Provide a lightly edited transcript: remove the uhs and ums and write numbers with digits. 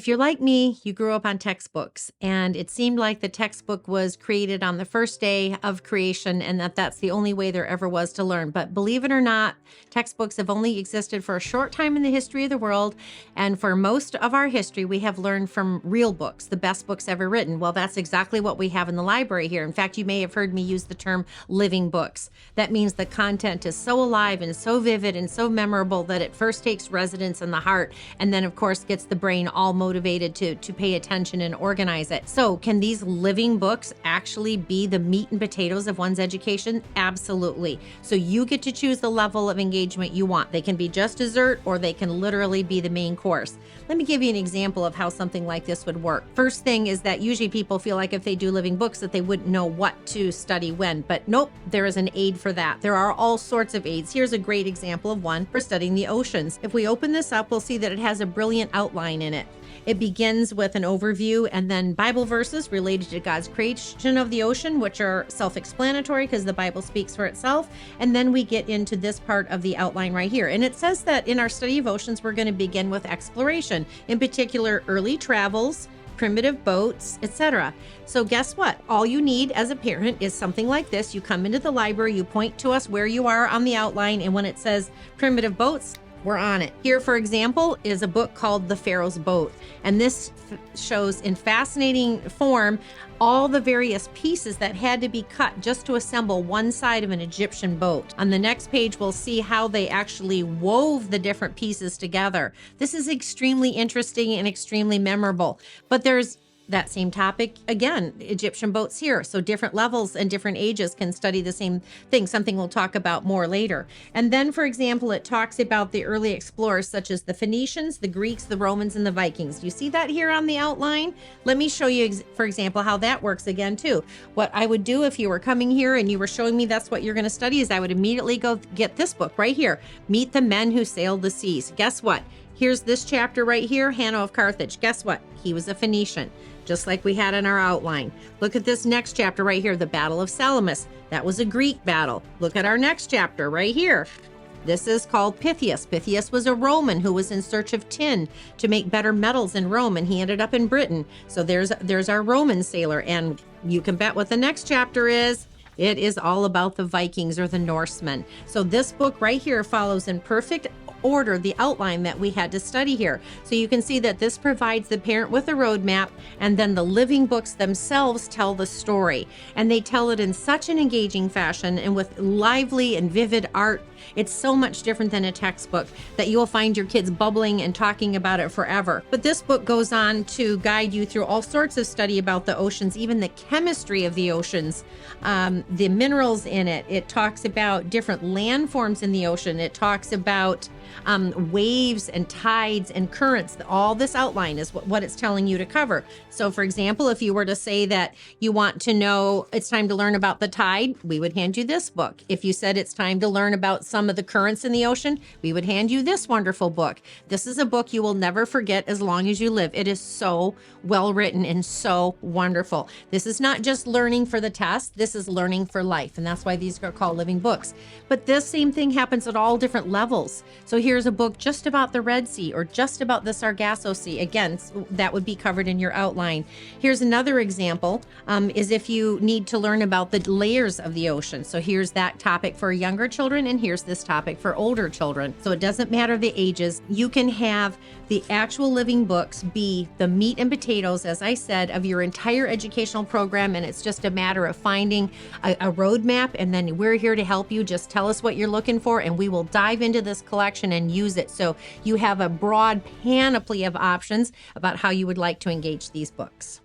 If you're like me, you grew up on textbooks, and it seemed like the textbook was created on the first day of creation and that's the only way there ever was to learn. But believe it or not, textbooks have only existed for a short time in the history of the world. And for most of our history, we have learned from real books, the best books ever written. Well, that's exactly what we have in the library here. In fact, you may have heard me use the term living books. That means the content is so alive and so vivid and so memorable that it first takes residence in the heart and then, of course, gets the brain all motivated to pay attention and organize it. So can these living books actually be the meat and potatoes of one's education? Absolutely. So you get to choose the level of engagement you want. They can be just dessert or they can literally be the main course. Let me give you an example of how something like this would work. First thing is that usually people feel like if they do living books that they wouldn't know what to study when, but nope, there is an aid for that. There are all sorts of aids. Here's a great example of one for studying the oceans. If we open this up, we'll see that it has a brilliant outline in it. It begins with an overview and then Bible verses related to God's creation of the ocean, which are self-explanatory because the Bible speaks for itself. And then we get into this part of the outline right here. And it says that in our study of oceans, we're going to begin with exploration, in particular, early travels, primitive boats, etc. So guess what? All you need as a parent is something like this. You come into the library, you point to us where you are on the outline, and when it says primitive boats, we're on it. Here, for example, is a book called The Pharaoh's Boat. And this shows in fascinating form all the various pieces that had to be cut just to assemble one side of an Egyptian boat. On the next page, we'll see how they actually wove the different pieces together. This is extremely interesting and extremely memorable. But there's that same topic again, Egyptian boats here. So different levels and different ages can study the same thing, something we'll talk about more later. And then, for example, it talks about the early explorers such as the Phoenicians, the Greeks, the Romans, and the Vikings. You see that here on the outline? Let me show you, for example, how that works again too. What I would do if you were coming here and you were showing me that's what you're going to study is I would immediately go get this book right here, Meet the Men Who Sailed the Seas. Guess what? Here's this chapter right here, Hanno of Carthage. Guess what? He was a Phoenician, just like we had in our outline. Look at this next chapter right here, the Battle of Salamis. That was a Greek battle. Look at our next chapter right here. This is called Pythias. Pythias was a Roman who was in search of tin to make better metals in Rome, and he ended up in Britain. So there's our Roman sailor, and you can bet what the next chapter is. It is all about the Vikings or the Norsemen. So this book right here follows in perfect order the outline that we had to study here. So you can see that this provides the parent with a roadmap, and then the living books themselves tell the story. And they tell it in such an engaging fashion and with lively and vivid art. It's so much different than a textbook that you will find your kids bubbling and talking about it forever. But this book goes on to guide you through all sorts of study about the oceans, even the chemistry of the oceans, the minerals in it. It talks about different landforms in the ocean. It talks about waves and tides and currents. All this outline is what it's telling you to cover. So for example, if you were to say that you want to know it's time to learn about the tide, we would hand you this book. If you said it's time to learn about some of the currents in the ocean, we would hand you this wonderful book. This is a book you will never forget as long as you live. It is so well written and so wonderful. This is not just learning for the test, this is learning for life. And that's why these are called living books. But this same thing happens at all different levels. So here's a book just about the Red Sea or just about the Sargasso Sea. Again, that would be covered in your outline. Here's another example, is if you need to learn about the layers of the ocean. So here's that topic for younger children, and here's this topic for older children. So it doesn't matter the ages. You can have the actual living books be the meat and potatoes, as I said, of your entire educational program, and it's just a matter of finding a roadmap, and then we're here to help you. Just tell us what you're looking for, and we will dive into this collection and use it. So you have a broad panoply of options about how you would like to engage these books.